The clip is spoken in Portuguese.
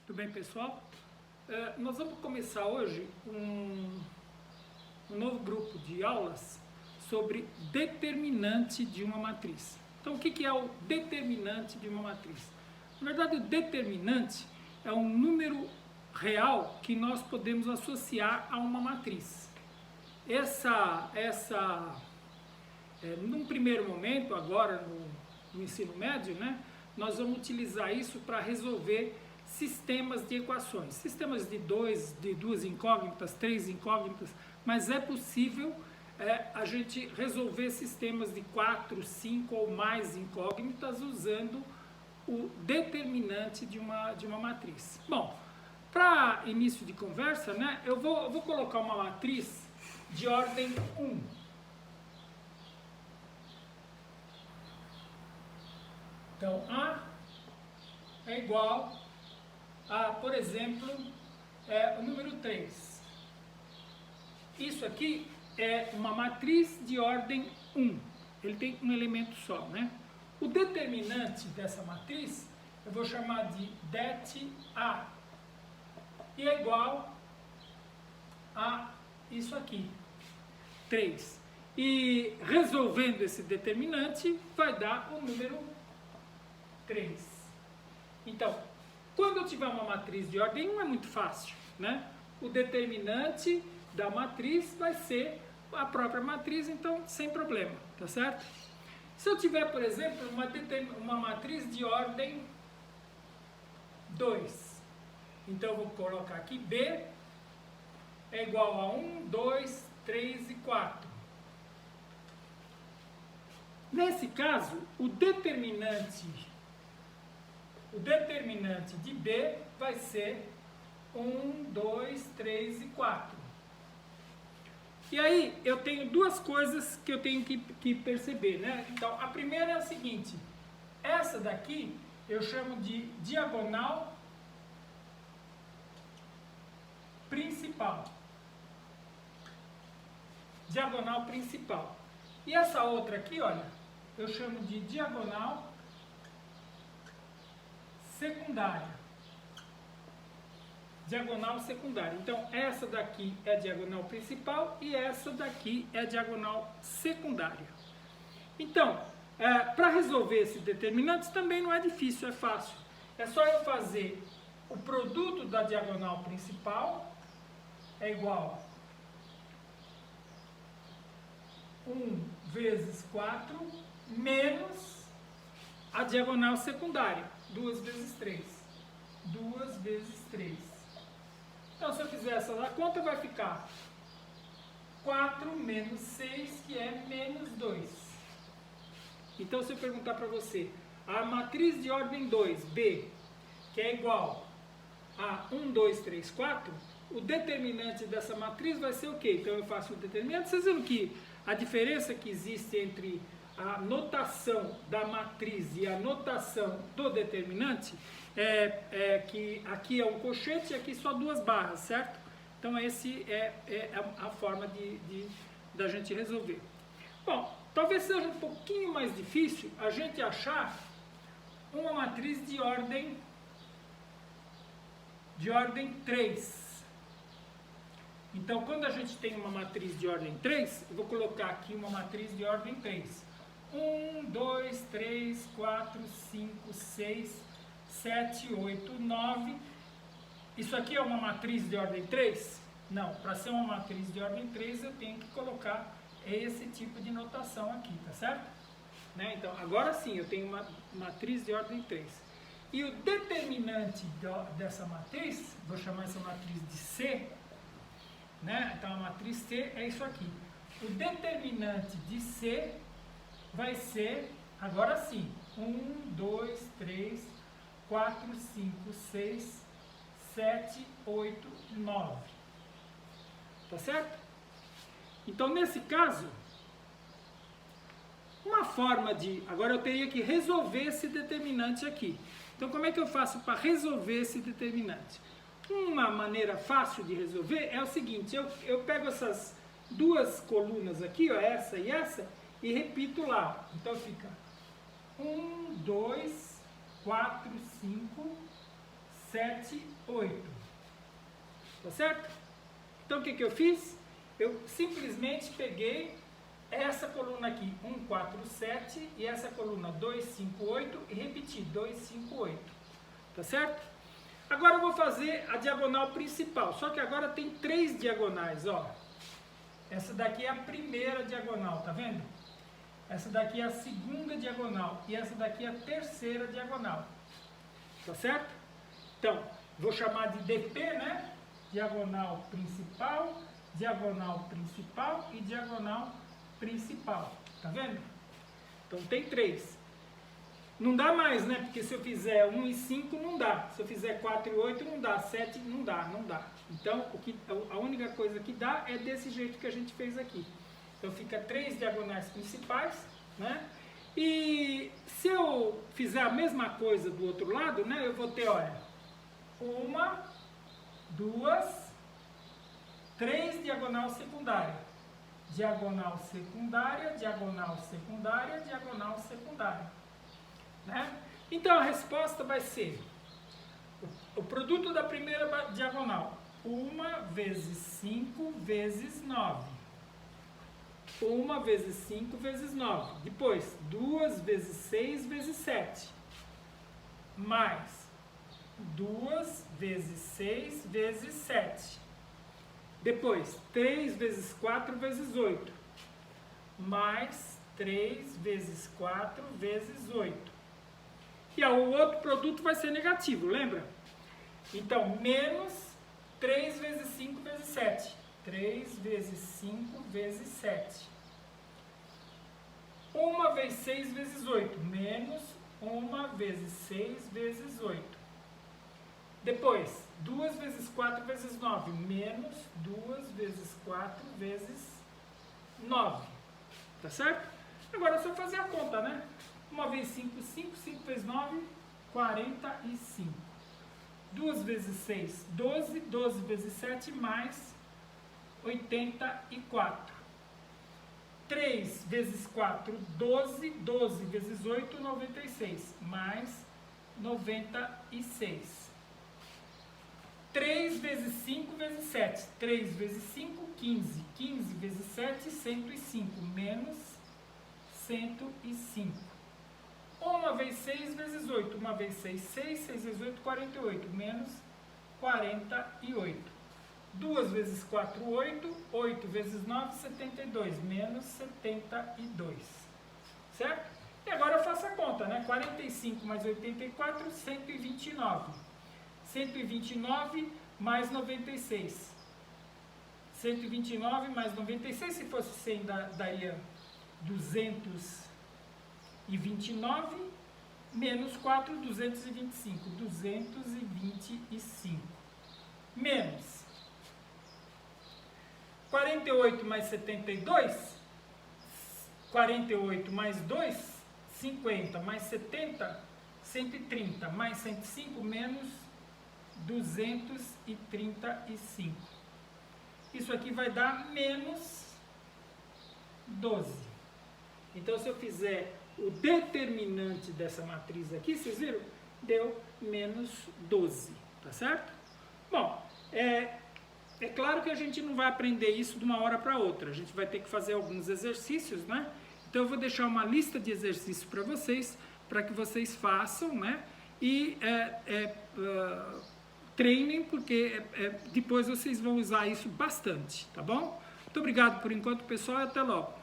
Tudo bem, pessoal? Nós vamos começar hoje um novo grupo de aulas sobre determinante de uma matriz. Então, o que é o determinante de uma matriz? Na verdade, o determinante é um número real que nós podemos associar a uma matriz. Num primeiro momento, agora no ensino médio, né, nós vamos utilizar isso para resolver sistemas de equações, sistemas de duas incógnitas, três incógnitas, mas é possível a gente resolver sistemas de 4, 5 ou mais incógnitas usando o determinante de uma matriz. Bom, para início de conversa, né, eu vou colocar uma matriz de ordem 1. Então, A é igual a, por exemplo, o número 3. Isso aqui é uma matriz de ordem 1. Ele tem um elemento só, né? O determinante dessa matriz eu vou chamar de det A. E é igual a isso aqui, 3. E resolvendo esse determinante vai dar o número 3. Então, quando eu tiver uma matriz de ordem 1 é muito fácil, né? O determinante da matriz vai ser a própria matriz, então sem problema, tá certo? Se eu tiver, por exemplo, uma matriz de ordem 2, então eu vou colocar aqui B é igual a 1, 2, 3 e 4. Nesse caso, o determinante de B vai ser 1, 2, 3 e 4. E aí eu tenho duas coisas que eu tenho que perceber, né? Então, a primeira é a seguinte: essa daqui eu chamo de diagonal principal. Diagonal principal. E essa outra aqui, olha, eu chamo de diagonal secundária. Diagonal secundária. Então, essa daqui é a diagonal principal e essa daqui é a diagonal secundária. Então, para resolver esses determinantes também não é difícil, é fácil. É só eu fazer o produto da diagonal principal é igual a 1 vezes 4 menos a diagonal secundária, 2 vezes 3. 2 vezes 3. Então, se eu fizer essa da conta, vai ficar 4 menos 6, que é menos 2. Então, se eu perguntar para você, a matriz de ordem 2, B, que é igual a 1, 2, 3, 4, o determinante dessa matriz vai ser o quê? Então, eu faço o determinante. Vocês viram que a diferença que existe entre a notação da matriz e a notação do determinante é que aqui é um colchete e aqui só duas barras, certo? Então, esse é a forma da gente resolver. Bom, talvez seja um pouquinho mais difícil a gente achar uma matriz de ordem 3. Então, quando a gente tem uma matriz de ordem 3, eu vou colocar aqui uma matriz de ordem 3. 1, 2, 3, 4, 5, 6, 7, 8, 9. Isso aqui é uma matriz de ordem 3? Não, para ser uma matriz de ordem 3 eu tenho que colocar esse tipo de notação aqui, tá certo? Né? Então, agora sim eu tenho uma matriz de ordem 3. E o determinante dessa matriz, vou chamar essa matriz de C, né? Então a matriz C é isso aqui. O determinante de C vai ser, agora sim, 1, 2, 3, 4, 5, 6, 7, 8, 9. Tá certo? Então, nesse caso, uma forma de... Agora eu teria que resolver esse determinante aqui. Então, como é que eu faço para resolver esse determinante? Uma maneira fácil de resolver é o seguinte: eu pego essas duas colunas aqui, ó, essa e essa, e repito lá. Então fica 1, 2, 4, 5, 7, 8. Tá certo? Então, o que eu fiz? Eu simplesmente peguei essa coluna aqui, 1, 4, 7, e essa coluna 2, 5, 8, e repeti, 2, 5, 8. Tá certo? Agora eu vou fazer a diagonal principal, só que agora tem 3 diagonais, ó. Essa daqui é a primeira diagonal, tá vendo? Essa daqui é a segunda diagonal, e essa daqui é a terceira diagonal. Tá certo? Então, vou chamar de DP, né? Diagonal principal e diagonal principal. Tá vendo? Então tem 3. Não dá mais, né? Porque se eu fizer 1 e 5 não dá. Se eu fizer 4 e 8 não dá. 7 não dá. Então a única coisa que dá é desse jeito que a gente fez aqui. Então fica 3 diagonais principais, né? E se eu fizer a mesma coisa do outro lado, né? Eu vou ter, olha, 1, 2, 3 diagonal secundária. Diagonal secundária, diagonal secundária, diagonal secundária. Né? Então a resposta vai ser o produto da primeira diagonal. 1 vezes 5 vezes 9. 1 vezes 5 vezes 9. Depois, 2 vezes 6 vezes 7. Mais 2 vezes 6 vezes 7. Depois, 3 vezes 4 vezes 8. Mais 3 vezes 4 vezes 8. E o outro produto vai ser negativo, lembra? Então, menos 3 vezes 5 vezes 7. 3 vezes 5 vezes 7. 1 vezes 6 vezes 8. Menos 1 vezes 6 vezes 8. Depois, 2 vezes 4 vezes 9, menos 2 vezes 4 vezes 9. Tá certo? Agora é só fazer a conta, né? 1 vezes 5, 5, 5 vezes 9, 45. 2 vezes 6, 12, 12 vezes 7, mais 84. 3 vezes 4, 12, 12 vezes 8, 96, mais 96. 3 vezes 5 vezes 7. 3 vezes 5, 15. 15 vezes 7, 105. Menos 105. 1 vezes 6 vezes 8. 1 vezes 6, 6. 6 vezes 8, 48. Menos 48. 2 vezes 4, 8. 8 vezes 9, 72. Menos 72. Certo? E agora eu faço a conta, né? 45 mais 84, 129. 129 mais 96. 129 mais 96, se fosse 100, daria 229, menos 4, 225. 225. Menos 48 mais 72, 48 mais 2, 50 mais 70, 130 mais 105, menos 235. Isso aqui vai dar menos 12. Então, se eu fizer o determinante dessa matriz aqui, vocês viram? Deu menos 12, tá certo? Bom, é claro que a gente não vai aprender isso de uma hora para outra. A gente vai ter que fazer alguns exercícios, né? Então, eu vou deixar uma lista de exercícios para que vocês façam, né? E treinem, porque depois vocês vão usar isso bastante, tá bom? Muito obrigado por enquanto, pessoal, e até logo.